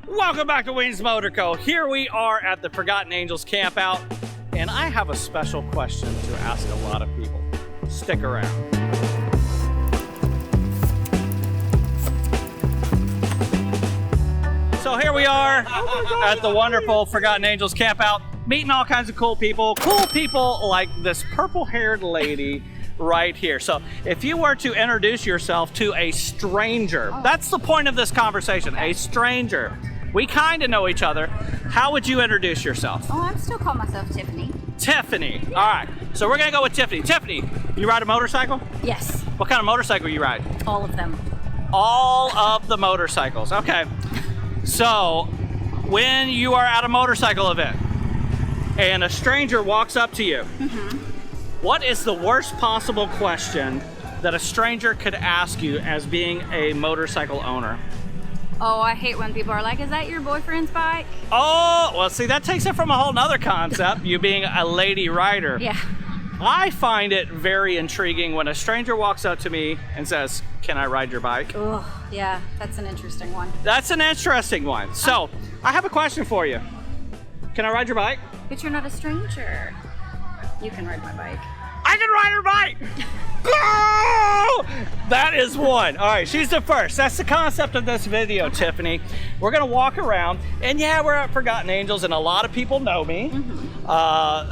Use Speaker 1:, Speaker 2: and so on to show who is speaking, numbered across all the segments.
Speaker 1: Welcome back to Weems Motor Co. Here we are at the Forgotten Angels Campout, and I have a special question to ask a lot of people. Stick around. So here we are at the wonderful Forgotten Angels Campout, meeting all kinds of cool people like this purple-haired lady right here. So if you were to introduce yourself to a stranger, that's the point of this conversation, a stranger. We kind of know each other. How would you introduce yourself?
Speaker 2: Oh, I'm still calling myself Tiffany.
Speaker 1: Tiffany. All right. So we're going to go with Tiffany. Tiffany, you ride a motorcycle?
Speaker 2: Yes.
Speaker 1: What kind of motorcycle you ride?
Speaker 2: All of them.
Speaker 1: All of the motorcycles. Okay. So when you are at a motorcycle event and a stranger walks up to you, what is the worst possible question that a stranger could ask you as being a motorcycle owner?
Speaker 2: Oh, I hate when people are like, is that your boyfriend's bike?
Speaker 1: Oh, well, see, that takes it from a whole nother concept, you being a lady rider.
Speaker 2: Yeah.
Speaker 1: I find it very intriguing when a stranger walks up to me and says, can I ride your bike?
Speaker 2: Oh, yeah, that's an interesting one.
Speaker 1: That's an interesting one. So, I have a question for you. Can I ride your bike?
Speaker 2: But you're not a stranger. You can ride my bike.
Speaker 1: I can ride her bike! Oh! That is one. All right, she's the first. That's the concept of this video, Tiffany. We're gonna walk around, and yeah, we're at Forgotten Angels, and a lot of people know me.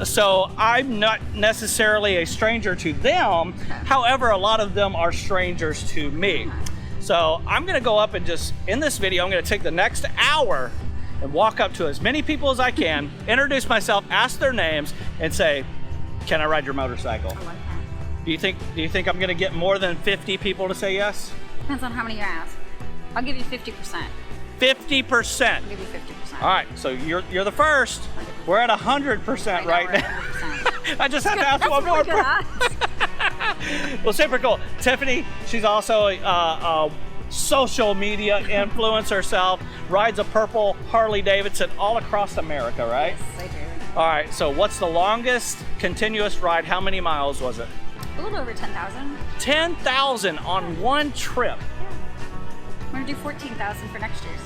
Speaker 1: So I'm not necessarily a stranger to them. However, a lot of them are strangers to me. So I'm gonna go up and just, in this video, I'm gonna take the next hour and walk up to as many people as I can, introduce myself, ask their names, and say, can I ride your motorcycle?
Speaker 2: I like that.
Speaker 1: Do you think I'm gonna get more than 50 people to say yes?
Speaker 2: Depends on how many you ask. I'll give you 50%.
Speaker 1: 50%.
Speaker 2: I'll give you 50%.
Speaker 1: All right, so you're the first. We're at 100% right now. I just have to ask one more person. Well, super cool. Tiffany, she's also a social media influencer herself, rides a purple Harley Davidson all across America, right?
Speaker 2: Yes, I do.
Speaker 1: All right, so what's the longest continuous ride? How many miles was it?
Speaker 2: A little over 10,000.
Speaker 1: 10,000 on one trip.
Speaker 2: I'm gonna do 14,000 for next year's.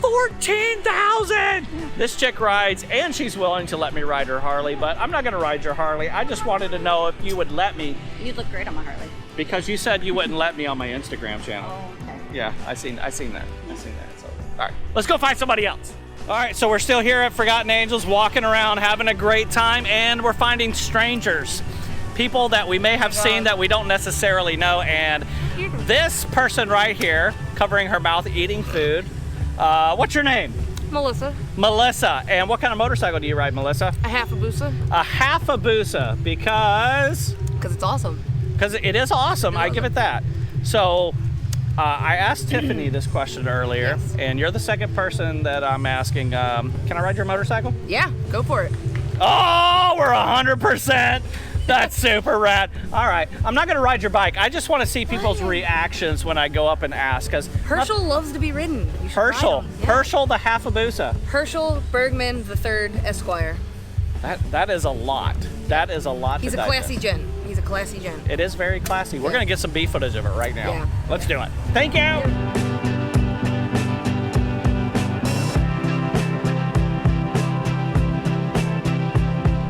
Speaker 1: 14,000! This chick rides, and she's willing to let me ride her Harley, but I'm not gonna ride your Harley. I just wanted to know if you would let me.
Speaker 2: You'd look great on my Harley.
Speaker 1: Because you said you wouldn't let me on my Instagram channel.
Speaker 2: Oh, okay.
Speaker 1: Yeah, I seen that. So, all right, let's go find somebody else. All right, so we're still here at Forgotten Angels, walking around, having a great time, and we're finding strangers. People that we may have seen that we don't necessarily know, and this person right here, covering her mouth, eating food. What's your name?
Speaker 3: Melissa.
Speaker 1: Melissa. And what kind of motorcycle do you ride, Melissa?
Speaker 3: A Hayabusa.
Speaker 1: A Hayabusa, because
Speaker 3: Because it's awesome.
Speaker 1: Because it is awesome. I give it that. So I asked Tiffany this question earlier,
Speaker 3: Yes.
Speaker 1: and you're the second person that I'm asking, can I ride your motorcycle?
Speaker 3: Yeah, go for it.
Speaker 1: Oh, we're 100%. That's super rad. All right, I'm not gonna ride your bike. I just want to see people's reactions when I go up and ask. Because
Speaker 3: Herschel loves to be ridden. You should ride
Speaker 1: Herschel,
Speaker 3: him. Yeah.
Speaker 1: Herschel the Hayabusa.
Speaker 3: Herschel Bergman III, Esquire.
Speaker 1: That is a lot. That is a lot.
Speaker 3: He's
Speaker 1: to
Speaker 3: a classy
Speaker 1: digest.
Speaker 3: gent. He's a classy gent.
Speaker 1: It is very classy. We're gonna get some B footage of it right now.
Speaker 3: Yeah.
Speaker 1: Let's do it. Thank you.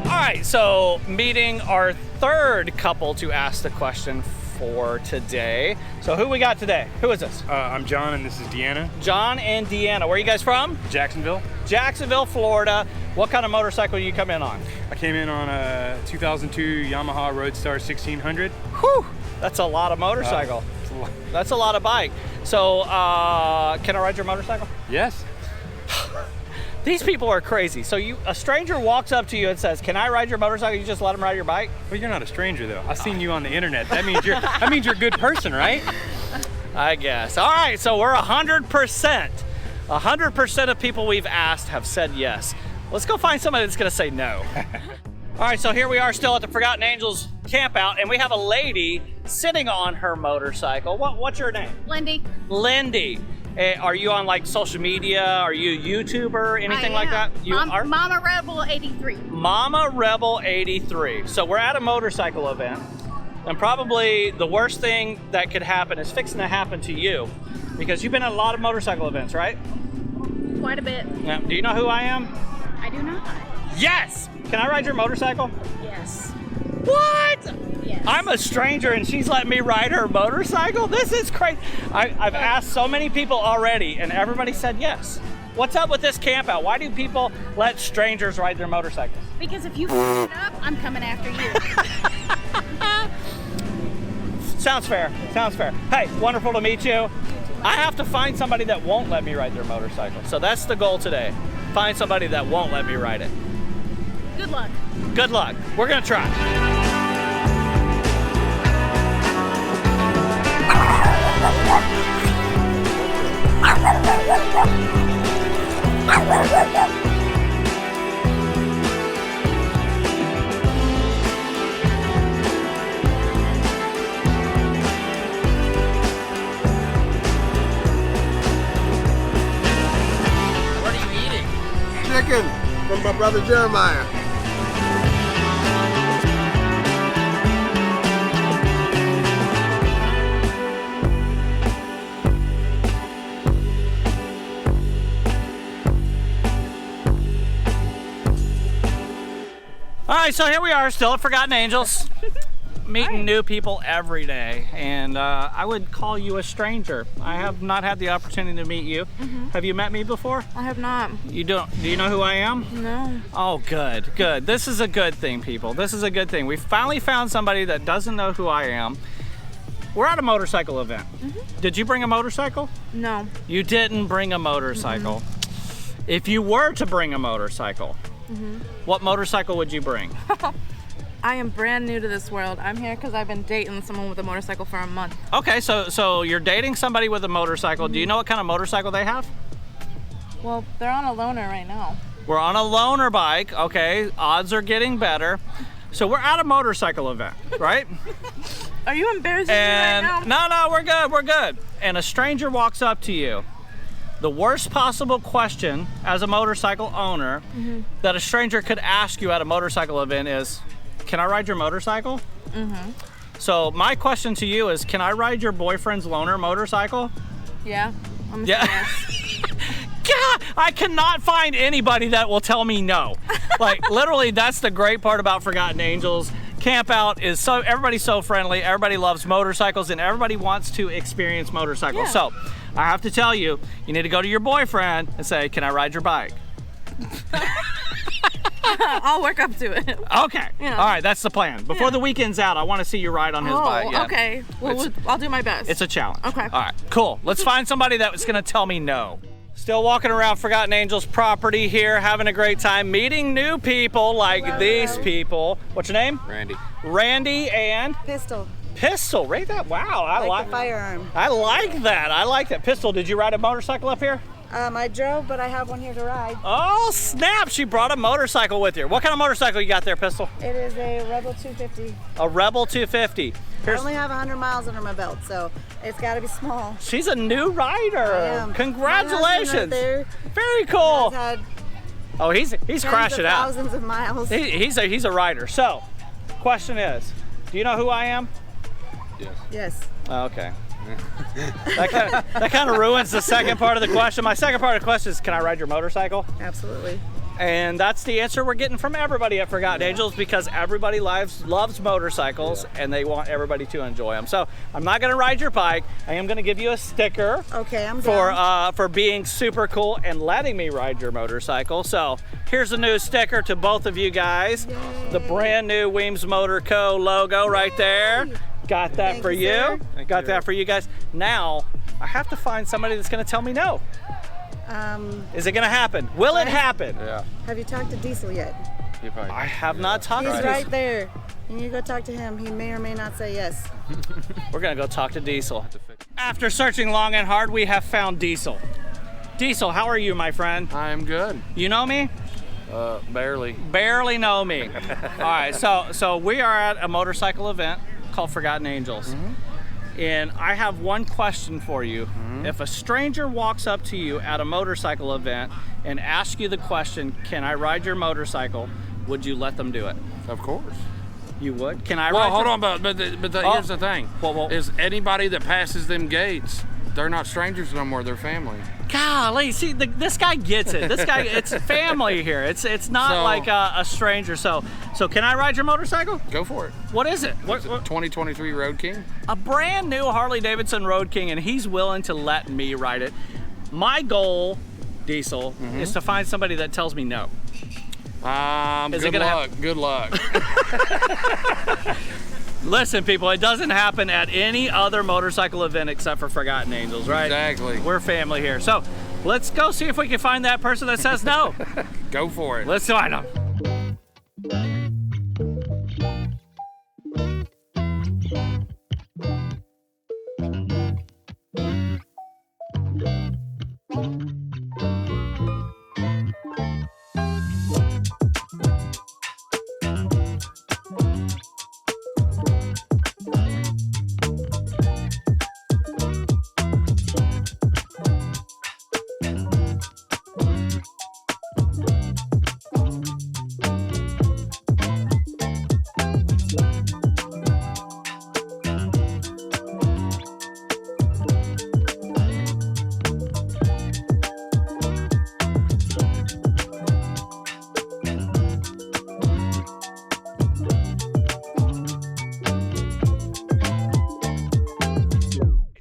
Speaker 1: All right, so meeting our third couple to ask the question for today. So who we got today? Who is this?
Speaker 4: I'm John, and this is Deanna.
Speaker 1: John and Deanna. Where are you guys from?
Speaker 4: Jacksonville.
Speaker 1: Jacksonville, Florida. What kind of motorcycle do you come in on?
Speaker 4: I came in on a 2002 Yamaha Roadstar 1600.
Speaker 1: Whew, that's a lot of motorcycle. That's a lot of bike. So, can I ride your motorcycle?
Speaker 4: Yes.
Speaker 1: These people are crazy. So a stranger walks up to you and says, can I ride your motorcycle? You just let them ride your bike?
Speaker 4: Well, you're not a stranger, though. I've seen you on the internet. That means you're a good person, right?
Speaker 1: I guess. All right, so we're 100%. 100% of people we've asked have said yes. Let's go find somebody that's gonna say no. All right, so here we are still at the Forgotten Angels Campout, and we have a lady sitting on her motorcycle. What's your name?
Speaker 2: Lindy.
Speaker 1: Lindy. Are you on like social media? Are you a YouTuber? Anything like that? You are?
Speaker 2: Mama Rebel 83.
Speaker 1: Mama Rebel 83. So we're at a motorcycle event, and probably the worst thing that could happen is fixing to happen to you, because you've been at a lot of motorcycle events, right?
Speaker 2: quite a bit.
Speaker 1: Yeah. Do you know who I am?
Speaker 2: I do not.
Speaker 1: Yes! Can I ride your motorcycle?
Speaker 2: Yes.
Speaker 1: What?
Speaker 2: Yes.
Speaker 1: I'm a stranger and she's letting me ride her motorcycle? This is crazy. I've asked so many people already and everybody said yes. What's up with this camp out? Why do people let strangers ride their motorcycles?
Speaker 2: Because if you f it up, I'm coming after you.
Speaker 1: Sounds fair. Sounds fair. Hey, wonderful to meet you. I have to find somebody that won't let me ride their motorcycle. So that's the goal today. Find somebody that won't let me ride it.
Speaker 2: Good luck.
Speaker 1: Good luck. We're gonna try.
Speaker 5: What are you eating? Chicken from my brother Jeremiah.
Speaker 1: All right, so here we are, still at Forgotten Angels, meeting new people every day, and I would call you a stranger. I have not had the opportunity to meet you. Have you met me before?
Speaker 3: I have not.
Speaker 1: You don't? Do you know who I am?
Speaker 3: No.
Speaker 1: Oh, good, good. This is a good thing, people. This is a good thing. We finally found somebody that doesn't know who I am. We're at a motorcycle event. Did you bring a motorcycle?
Speaker 3: No.
Speaker 1: You didn't bring a motorcycle. If you were to bring a motorcycle, what motorcycle would you bring?
Speaker 3: I am brand new to this world. I'm here because I've been dating someone with a motorcycle for a month.
Speaker 1: Okay, so you're dating somebody with a motorcycle. Do you know what kind of motorcycle they have?
Speaker 3: Well, they're on a loaner right now.
Speaker 1: We're on a loaner bike. Okay, odds are getting better. So we're at a motorcycle event, right?
Speaker 3: Are you embarrassing me right now?
Speaker 1: No, we're good, we're good. And a stranger walks up to you. The worst possible question as a motorcycle owner that a stranger could ask you at a motorcycle event is, can I ride your motorcycle? So my question to you is, can I ride your boyfriend's loaner motorcycle?
Speaker 3: Yeah. I'm gonna say yes.
Speaker 1: God, I cannot find anybody that will tell me no. Like, literally, that's the great part about Forgotten Angels. Campout is so, everybody's so friendly, everybody loves motorcycles, and everybody wants to experience motorcycles.
Speaker 3: Yeah.
Speaker 1: So, I have to tell you, you need to go to your boyfriend and say, can I ride your bike?
Speaker 3: I'll work up to it.
Speaker 1: Okay,
Speaker 3: Yeah.
Speaker 1: all right, that's the plan. Before the weekend's out, I want to see you ride on his bike. Yeah.
Speaker 3: Okay. Well, I'll do my best.
Speaker 1: It's a challenge.
Speaker 3: Okay.
Speaker 1: All right, cool. Let's find somebody that's gonna tell me no. Still walking around Forgotten Angels property here, having a great time, meeting new people like these people. What's your name?
Speaker 5: Randy.
Speaker 1: Randy and
Speaker 6: Pistol.
Speaker 1: Pistol. Rate that. Wow, I
Speaker 6: Like the firearm.
Speaker 1: I like that. I like that. Pistol, did you ride a motorcycle up here?
Speaker 6: I drove, but I have one here to ride.
Speaker 1: Oh snap! She brought a motorcycle with her. What kind of motorcycle you got there, Pistol?
Speaker 6: It is a Rebel 250.
Speaker 1: A Rebel 250.
Speaker 6: I only have 100 miles under my belt, so it's got to be small.
Speaker 1: She's a new rider.
Speaker 6: I am. My
Speaker 1: Congratulations.
Speaker 6: husband right there
Speaker 1: Very cool.
Speaker 6: has had
Speaker 1: Oh, he's
Speaker 6: tens
Speaker 1: crashing
Speaker 6: of
Speaker 1: out.
Speaker 6: thousands of miles.
Speaker 1: He's a rider. So, question is, do you know who I am?
Speaker 6: Yes.
Speaker 1: Oh, okay. That kind of ruins the second part of the question. My second part of the question is, can I ride your motorcycle?
Speaker 6: Absolutely.
Speaker 1: And that's the answer we're getting from everybody at Forgotten Angels, because everybody loves motorcycles and they want everybody to enjoy them. So I'm not going to ride your bike. I am going to give you a sticker.
Speaker 6: Okay, I'm down.
Speaker 1: For being super cool and letting me ride your motorcycle. So here's a new sticker to both of you guys.
Speaker 6: Yay.
Speaker 1: The brand new Weems Motor Co. logo right there. Got that
Speaker 6: Thank
Speaker 1: for
Speaker 6: you, sir.
Speaker 1: Got that for you guys. Now I have to find somebody that's going to tell me no. Is it going to happen? Will it happen?
Speaker 5: Yeah.
Speaker 6: Have you talked to Diesel yet?
Speaker 1: I have not talked
Speaker 6: He's
Speaker 1: to
Speaker 6: right
Speaker 1: Diesel.
Speaker 6: there. You need to go talk to him. He may or may not say yes.
Speaker 1: We're gonna go talk to Diesel. After searching long and hard, we have found Diesel. Diesel, how are you, my friend?
Speaker 5: I am good.
Speaker 1: You know me?
Speaker 5: Barely.
Speaker 1: Barely know me. All right, so we are at a motorcycle event called Forgotten Angels. And I have one question for you. If a stranger walks up to you at a motorcycle event and asks you the question, can I ride your motorcycle, would you let them do it?
Speaker 5: Of course.
Speaker 1: You would? Can I
Speaker 5: Well,
Speaker 1: ride
Speaker 5: hold
Speaker 1: your-
Speaker 5: on, but here's the thing.
Speaker 1: Well,
Speaker 5: is anybody that passes them gates, they're not strangers no more, they're family.
Speaker 1: Golly, see, this guy gets it. This guy, it's family here. It's not like a stranger. So can I ride your motorcycle?
Speaker 5: Go for it.
Speaker 1: What is it?
Speaker 5: It's a 2023 Road King.
Speaker 1: A brand new Harley Davidson Road King, and he's willing to let me ride it. My goal, Diesel, is to find somebody that tells me no.
Speaker 5: Good luck.
Speaker 1: Listen, people, it doesn't happen at any other motorcycle event except for Forgotten Angels, right?
Speaker 5: Exactly.
Speaker 1: We're family here. So let's go see if we can find that person that says no.
Speaker 5: Go for it.
Speaker 1: Let's find them.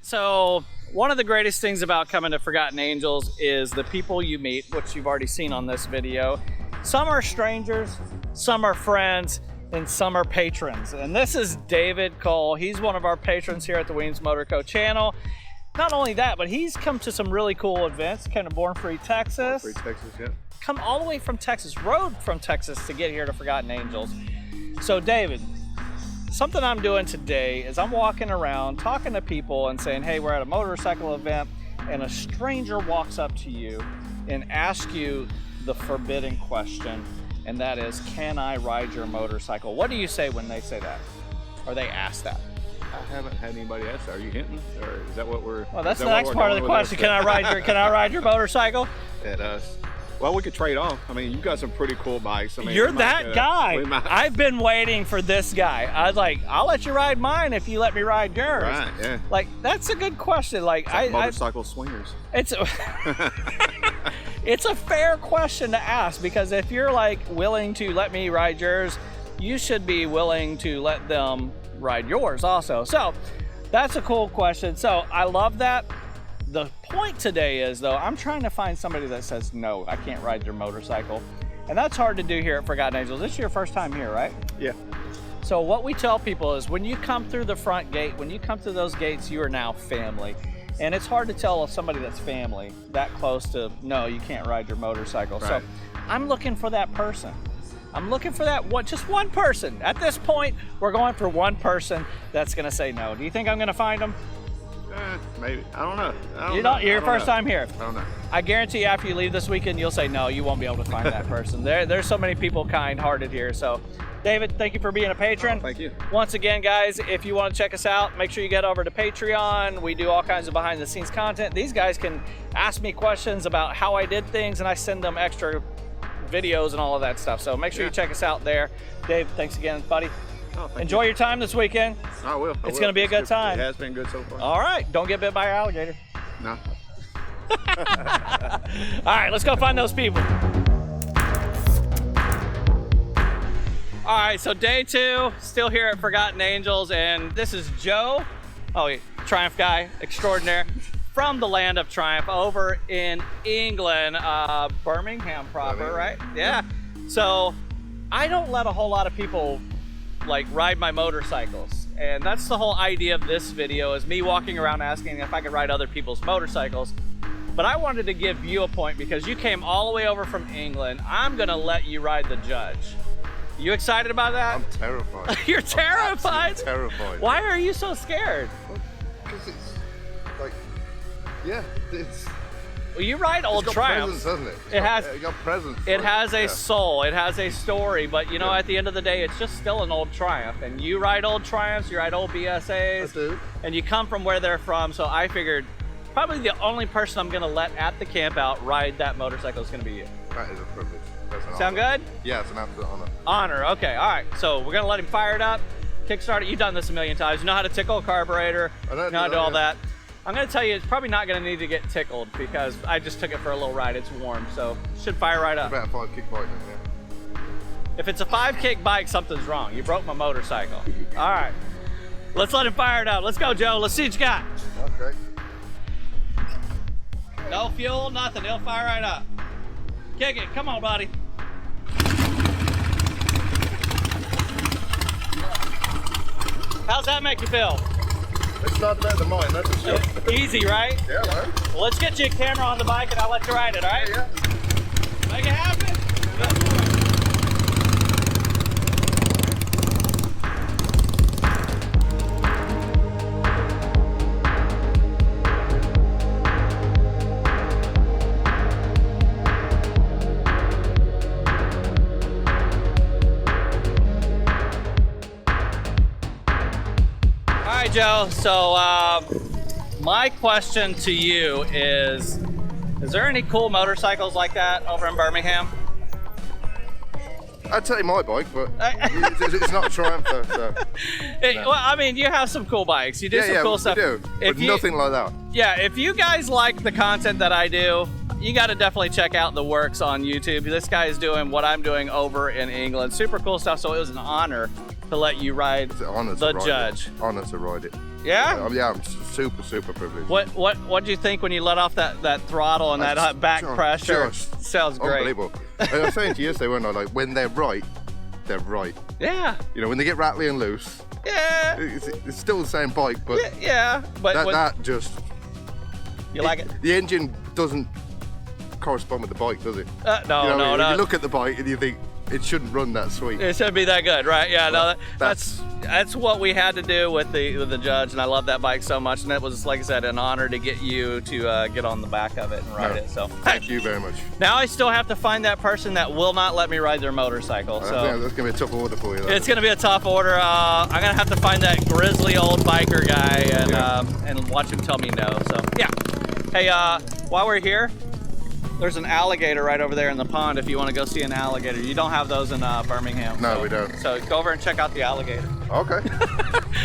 Speaker 1: So one of the greatest things about coming to Forgotten Angels is the people you meet, which you've already seen on this video. Some are strangers, some are friends, and some are patrons. And this is David Cole. He's one of our patrons here at the Weems Motor Co channel. Not only that, but he's come to some really cool events. Kind of Born Free, Texas.
Speaker 5: Free Texas, yeah.
Speaker 1: Come all the way from Texas, rode from Texas to get here to Forgotten Angels. So David, something I'm doing today is I'm walking around talking to people and saying, hey, we're at a motorcycle event, and a stranger walks up to you and asks you the forbidden question, and that is, can I ride your motorcycle? What do you say when they say that, or they ask that?
Speaker 5: I haven't had anybody ask that. Are you hinting, or is that what we're?
Speaker 1: Well, that's the next part of the question. Can I ride your motorcycle?
Speaker 5: It does. Well, we could trade off. I mean, you've got some pretty cool bikes. I mean,
Speaker 1: you're that guy. I've been waiting for this guy. I was like, I'll let you ride mine if you let me ride yours.
Speaker 5: Right, yeah.
Speaker 1: Like, that's a good question. Like,
Speaker 5: motorcycle swingers.
Speaker 1: It's it's a fair question to ask, because if you're like willing to let me ride yours, you should be willing to let them ride yours also. So that's a cool question. So I love that. The point today is, though, I'm trying to find somebody that says, no, I can't ride their motorcycle. And that's hard to do here at Forgotten Angels. This is your first time here, right?
Speaker 5: Yeah.
Speaker 1: So what we tell people is, when you come through the front gate, when you come through those gates, you are now family. And it's hard to tell if somebody that's family that close to, no, you can't ride your motorcycle.
Speaker 5: Right.
Speaker 1: So I'm looking for that person. I'm looking for that one, just one person. At this point, we're going for one person that's gonna say no. Do you think I'm gonna find them?
Speaker 5: Maybe. I don't know.
Speaker 1: You're your first time here.
Speaker 5: I don't know.
Speaker 1: I guarantee you, after you leave this weekend, you'll say no, you won't be able to find that person. There's so many people kind-hearted here. So David, thank you for being a patron.
Speaker 5: Thank you.
Speaker 1: Once again, guys, if you want to check us out, make sure you get over to Patreon. We do all kinds of behind-the-scenes content. These guys can ask me questions about how I did things, and I send them extra videos and all of that stuff. So make sure you check us out there. Dave, thanks again, buddy.
Speaker 5: Oh,
Speaker 1: enjoy your time this weekend.
Speaker 5: I will.
Speaker 1: It's going to be a good time.
Speaker 5: It has been good so far.
Speaker 1: All right. Don't get bit by an alligator.
Speaker 5: No.
Speaker 1: All right, let's go find those people. All right, so day 2, still here at Forgotten Angels, and this is Joe, Triumph guy extraordinaire, from the land of Triumph over in England, Birmingham proper, right? Yeah. So I don't let a whole lot of people like ride my motorcycles, and that's the whole idea of this video, is me walking around asking if I could ride other people's motorcycles. But I wanted to give you a point because you came all the way over from England. I'm gonna let you ride the Judge. You excited about that?
Speaker 5: I'm terrified.
Speaker 1: You're terrified?
Speaker 5: I'm terrified.
Speaker 1: Why are you so scared?
Speaker 5: Because it's like, yeah, it's.
Speaker 1: Well, you ride old Triumphs.
Speaker 5: Presence, doesn't it?
Speaker 1: It
Speaker 5: got presence.
Speaker 1: It has a soul. It has a story. But you know, at the end of the day, it's just still an old Triumph. And you ride old Triumphs. You ride old BSAs.
Speaker 5: I do.
Speaker 1: And you come from where they're from. So I figured probably the only person I'm gonna let at the camp out ride that motorcycle is gonna be you.
Speaker 5: That is a privilege. That's an
Speaker 1: Sound
Speaker 5: honor.
Speaker 1: good?
Speaker 5: Yeah, it's an absolute honor.
Speaker 1: Honor. Okay. All right. So we're gonna let him fire it up, kickstart it. You've done this a million times. You know how to tickle a carburetor.
Speaker 5: I know
Speaker 1: how to do all that. I'm gonna tell you, it's probably not gonna need to get tickled because I just took it for a little ride. It's warm, so it should fire right up.
Speaker 5: About a 5-kick bike then, yeah.
Speaker 1: If it's a 5-kick bike, something's wrong. You broke my motorcycle. All right, let's let him fire it up. Let's go, Joe. Let's see what you got.
Speaker 5: Okay.
Speaker 1: No fuel, nothing. He'll fire right up. Kick it. Come on, buddy. How's that make you feel?
Speaker 5: It's not about the mine, that's for sure.
Speaker 1: Easy, right?
Speaker 5: Yeah, man.
Speaker 1: Well, let's get you a camera on the bike and I'll let you ride it, all right?
Speaker 5: Yeah.
Speaker 1: Make it happen. All right, Joe, so my question to you is there any cool motorcycles like that over in Birmingham?
Speaker 5: I'd say my bike, but it's not a Triumph though. So.
Speaker 1: Well, I mean, you have some cool bikes. You do some cool stuff.
Speaker 5: Yeah, but nothing like that.
Speaker 1: Yeah, if you guys like the content that I do, you got to definitely check out the works on YouTube. This guy is doing what I'm doing over in England. Super cool stuff. So it was an honor to let you ride the Judge.
Speaker 5: Honor to ride it.
Speaker 1: Yeah?
Speaker 5: Yeah, I'm super privileged.
Speaker 1: What do you think when you let off that throttle and that back pressure? Sounds great.
Speaker 5: Unbelievable. I was saying to you yesterday, weren't I? Like, when they're right, they're right.
Speaker 1: Yeah.
Speaker 5: You know, when they get rattly and loose,
Speaker 1: yeah,
Speaker 5: it's still the same bike, but
Speaker 1: yeah, but
Speaker 5: that just
Speaker 1: you like it.
Speaker 5: The engine doesn't correspond with the bike, does it?
Speaker 1: No.
Speaker 5: You look at the bike and you think it shouldn't run that sweet.
Speaker 1: It shouldn't be that good, right? Yeah, no, that's what we had to do with the Judge, and I love that bike so much. And it was, like I said, an honor to get you to get on the back of it and ride it. So
Speaker 5: thank you very much.
Speaker 1: Now I still have to find that person that will not let me ride their motorcycle. So
Speaker 5: that's gonna be a tough order for you. Though.
Speaker 1: It's gonna be a tough order. I'm gonna have to find that grizzly old biker guy and watch him tell me no. So yeah. Hey, while we're here, there's an alligator right over there in the pond if you want to go see an alligator. You don't have those in Birmingham.
Speaker 5: No, we don't.
Speaker 1: So go over and check out the alligator.
Speaker 5: Okay.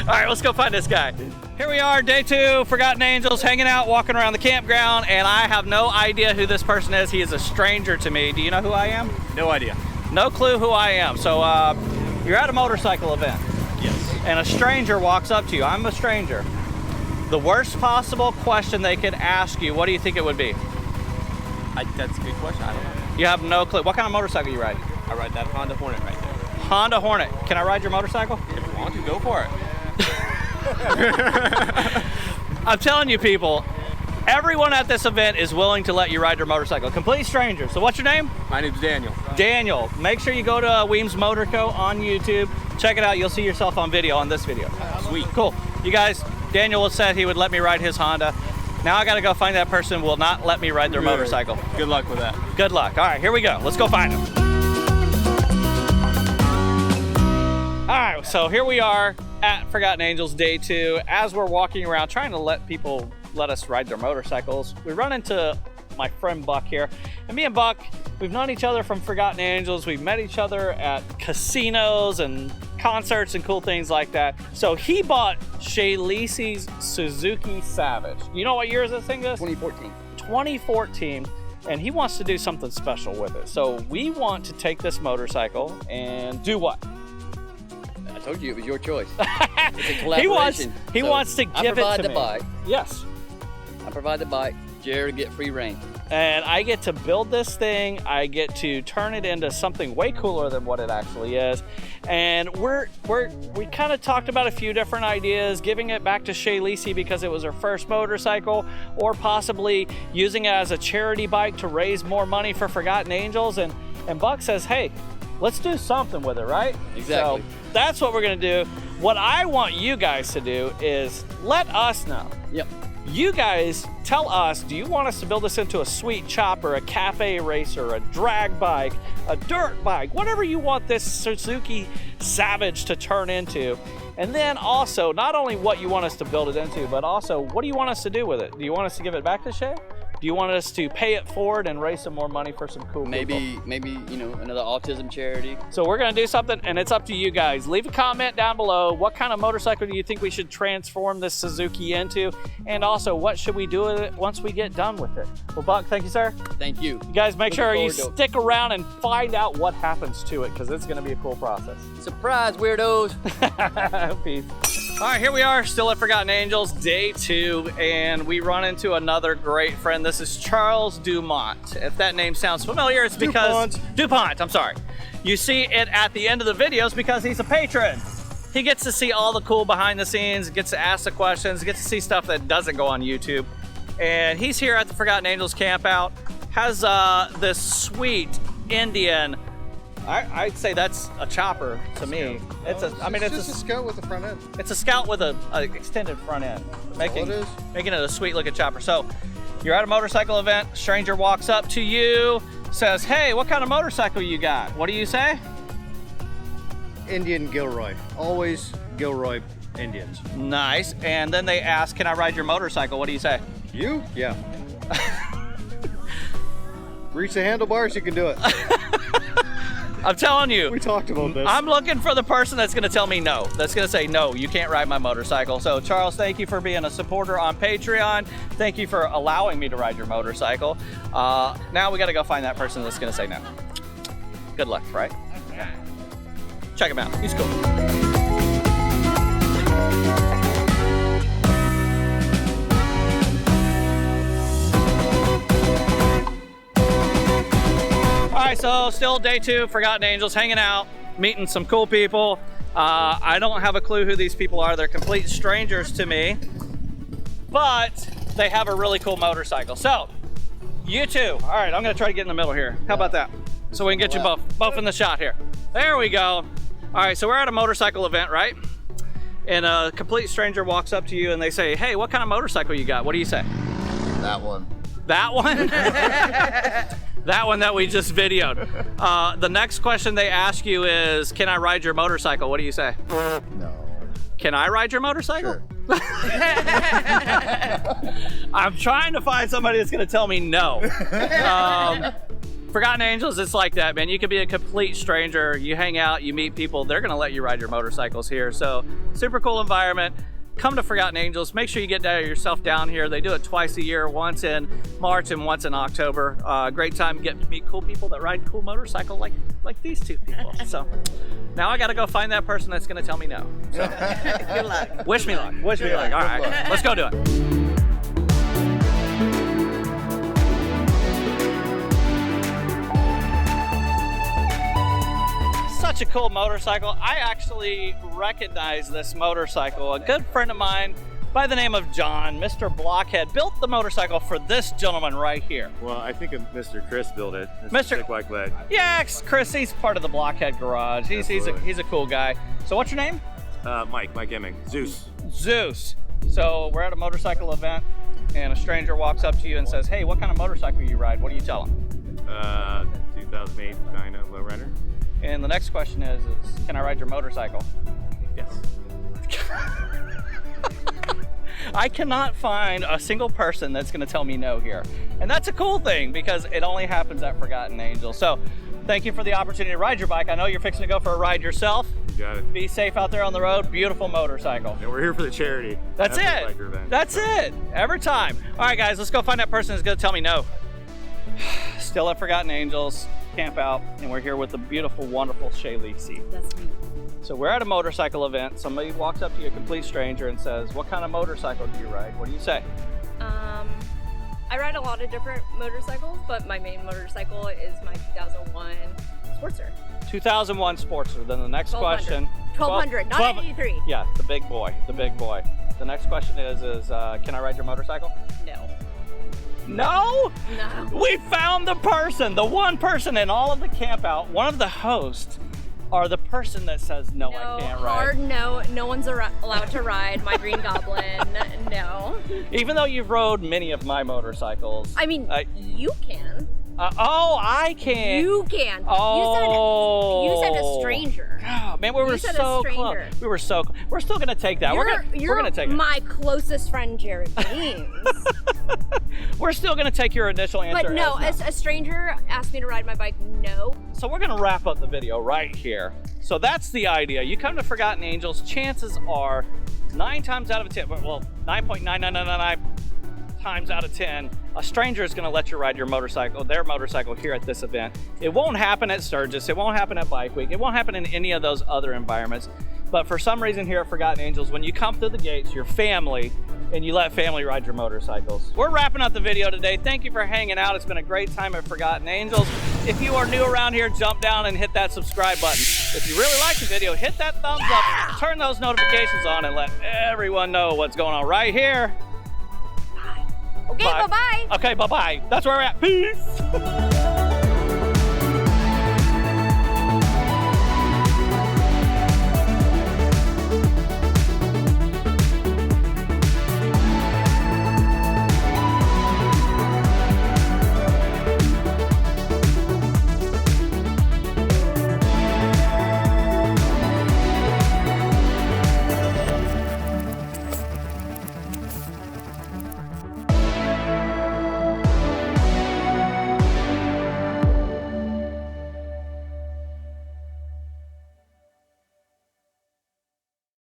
Speaker 1: All right, let's go find this guy. Here we are, day 2, Forgotten Angels, hanging out, walking around the campground, and I have no idea who this person is. He is a stranger to me. Do you know who I am?
Speaker 4: No idea.
Speaker 1: No clue who I am. So you're at a motorcycle event.
Speaker 4: Yes.
Speaker 1: And a stranger walks up to you. I'm a stranger. The worst possible question they could ask you, what do you think it would be?
Speaker 4: That's a good question. I don't know.
Speaker 1: You have no clue. What kind of motorcycle you ride?
Speaker 4: I ride that Honda Hornet right there.
Speaker 1: Honda Hornet. Can I ride your motorcycle?
Speaker 4: If you want to, go for it.
Speaker 1: I'm telling you, people, everyone at this event is willing to let you ride their motorcycle. Complete strangers. So what's your name?
Speaker 4: My name's Daniel.
Speaker 1: Daniel. Make sure you go to Weems Motor Co. on YouTube. Check it out. You'll see yourself on video on this video.
Speaker 4: Sweet.
Speaker 1: Cool. You guys, Daniel said he would let me ride his Honda. Now I gotta go find that person who will not let me ride their motorcycle.
Speaker 4: Good luck with that.
Speaker 1: Good luck. All right, here we go. Let's go find him. All right, so here we are at Forgotten Angels day 2. As we're walking around trying to let people let us ride their motorcycles, we run into my friend Buck here. And me and Buck, we've known each other from Forgotten Angels. We've met each other at casinos and concerts and cool things like that. So he bought Shay Lisi's Suzuki Savage. You know what year this thing is?
Speaker 7: 2014.
Speaker 1: 2014. And he wants to do something special with it. So we want to take this motorcycle and do what?
Speaker 7: I told you it was your choice. It's a collaboration.
Speaker 1: He wants to give it to me.
Speaker 7: I provide the bike.
Speaker 1: Yes.
Speaker 7: I provide the bike. Jared get free reign.
Speaker 1: And I get to build this thing. I get to turn it into something way cooler than what it actually is. And we kind of talked about a few different ideas, giving it back to Shay Lisi because it was her first motorcycle, or possibly using it as a charity bike to raise more money for Forgotten Angels. And Buck says, hey, let's do something with it, right?
Speaker 7: Exactly.
Speaker 1: So that's what we're gonna do. What I want you guys to do is let us know.
Speaker 7: Yep.
Speaker 1: You guys tell us, do you want us to build this into a sweet chopper, a cafe racer, a drag bike, a dirt bike, whatever you want this Suzuki Savage to turn into? And then also, not only what you want us to build it into, but also what do you want us to do with it? Do you want us to give it back to Shay? Do you want us to pay it forward and raise some more money for some cool people?
Speaker 7: Maybe you know, another autism charity.
Speaker 1: So we're gonna do something, and it's up to you guys. Leave a comment down below. What kind of motorcycle do you think we should transform this Suzuki into? And also, what should we do with it once we get done with it? Well, Buck, thank you, sir.
Speaker 7: Thank you.
Speaker 1: You guys make sure you
Speaker 7: Looking forward
Speaker 1: stick around and find out what happens to it, because it's gonna be a cool process.
Speaker 7: Surprise, weirdos.
Speaker 1: Peace. All right, here we are, still at Forgotten Angels, day 2, and we run into another great friend. This is Charles Dumont. If that name sounds familiar, it's because... DuPont, I'm sorry. You see it at the end of the videos because he's a patron. He gets to see all the cool behind the scenes, gets to ask the questions, gets to see stuff that doesn't go on YouTube. And he's here at the Forgotten Angels Campout, has this sweet Indian... I'd say that's a chopper to me. It's
Speaker 5: just a Scout with the front end.
Speaker 1: It's a Scout with a extended front end, making it a sweet looking chopper. So you're at a motorcycle event, a stranger walks up to you, says, "Hey, what kind of motorcycle you got?" What do you say?
Speaker 5: Indian Gilroy. Always Gilroy Indians.
Speaker 1: Nice. And then they ask, "Can I ride your motorcycle?" What do you say?
Speaker 5: You? Yeah. Reach the handlebars, you can do it.
Speaker 1: I'm telling you.
Speaker 5: We talked about this.
Speaker 1: I'm looking for the person that's going to tell me no. That's going to say, no, you can't ride my motorcycle. So Charles, thank you for being a supporter on Patreon. Thank you for allowing me to ride your motorcycle. Now we got to go find that person that's going to say no. Good luck, right? Okay. Check him out. He's cool. All right, so still day 2, Forgotten Angels, hanging out, meeting some cool people. I don't have a clue who these people are. They're complete strangers to me, but they have a really cool motorcycle. So, you two. All right, I'm gonna try to get in the middle here. How about that? So we can get you both in the shot here. There we go. All right, so we're at a motorcycle event, right? And a complete stranger walks up to you and they say, "Hey, what kind of motorcycle you got?" What do you say?
Speaker 5: That one.
Speaker 1: That one? That one that we just videoed. The next question they ask you is, "Can I ride your motorcycle?" What do you say?
Speaker 5: No.
Speaker 1: Can I ride your motorcycle?
Speaker 5: Sure.
Speaker 1: I'm trying to find somebody that's gonna tell me no. Forgotten Angels, it's like that, man. You could be a complete stranger, you hang out, you meet people, they're gonna let you ride your motorcycles here. So, super cool environment. Come to Forgotten Angels. Make sure you get yourself down here. They do it twice a year, once in March and once in October. Great time to get to meet cool people that ride cool motorcycle like these two people. So now I got to go find that person that's going to tell me no. So,
Speaker 6: Good luck.
Speaker 1: wish me luck. Wish me luck. All right, let's go do it. Such a cool motorcycle. I actually recognize this motorcycle. A good friend of mine by the name of John, Mr. Blockhead, built the motorcycle for this gentleman right here.
Speaker 8: Well, I think Mr. Chris built it.
Speaker 1: Mr.
Speaker 8: Sick White Leg.
Speaker 1: Yeah, Chris, he's part of the Blockhead Garage. He's a cool guy. So what's your name?
Speaker 8: Mike Emming. Zeus.
Speaker 1: Zeus. So we're at a motorcycle event and a stranger walks up to you and says, "Hey, what kind of motorcycle you ride?" What do you tell him?
Speaker 8: 2008 Dyna Lowrider.
Speaker 1: And the next question is, "Can I ride your motorcycle?"
Speaker 8: Yes.
Speaker 1: I cannot find a single person that's going to tell me no here. And that's a cool thing because it only happens at Forgotten Angels. So thank you for the opportunity to ride your bike. I know you're fixing to go for a ride yourself.
Speaker 8: You got it.
Speaker 1: Be safe out there on the road. Beautiful motorcycle.
Speaker 8: And we're here for the charity.
Speaker 1: That's it. That's it. Every time. All right, guys, let's go find that person that's going to tell me no. Still at Forgotten Angels Campout, and we're here with the beautiful, wonderful Shay Lisi.
Speaker 2: That's me.
Speaker 1: So we're at a motorcycle event. Somebody walks up to you, a complete stranger, and says, "What kind of motorcycle do you ride?" What do you say?
Speaker 9: I ride a lot of different motorcycles, but my main motorcycle is my 2001 Sportster.
Speaker 1: 2001 Sportster. Then the next question.
Speaker 9: 1200, not 83.
Speaker 1: Yeah, the big boy, the big boy. The next question is can I ride your motorcycle?
Speaker 9: No.
Speaker 1: No?
Speaker 9: No.
Speaker 1: We found the person, the one person in all of the campout, one of the hosts, are the person that says, no, I can't ride.
Speaker 9: Hard no. No one's allowed to ride my Green Goblin. No.
Speaker 1: Even though you've rode many of my motorcycles.
Speaker 9: I mean, you can.
Speaker 1: Oh, I can.
Speaker 9: You can.
Speaker 1: Oh.
Speaker 9: You said a stranger.
Speaker 1: God, Man, we were
Speaker 9: said a
Speaker 1: so close.
Speaker 9: stranger.
Speaker 1: We were so close. We're still gonna take that. We're gonna take it.
Speaker 9: My closest friend, Jared Weems.
Speaker 1: We're still gonna take your initial answer.
Speaker 9: But no,
Speaker 1: as
Speaker 9: a stranger asked me to ride my bike. No.
Speaker 1: So we're gonna wrap up the video right here. So that's the idea. You come to Forgotten Angels, chances are 9 times out of 10, well, 9.9999 times out of 10, a stranger is gonna let you ride their motorcycle here at this event. It won't happen at Sturgis, it won't happen at Bike Week, it won't happen in any of those other environments. But for some reason here at Forgotten Angels, when you come through the gates, you're family, and you let family ride your motorcycles. We're wrapping up the video today. Thank you for hanging out. It's been a great time at Forgotten Angels. If you are new around here, jump down and hit that subscribe button. If you really like the video, hit that thumbs up, turn those notifications on, and let everyone know what's going on right here.
Speaker 9: Okay, bye-bye.
Speaker 1: Okay, bye-bye. That's where we're at. Peace.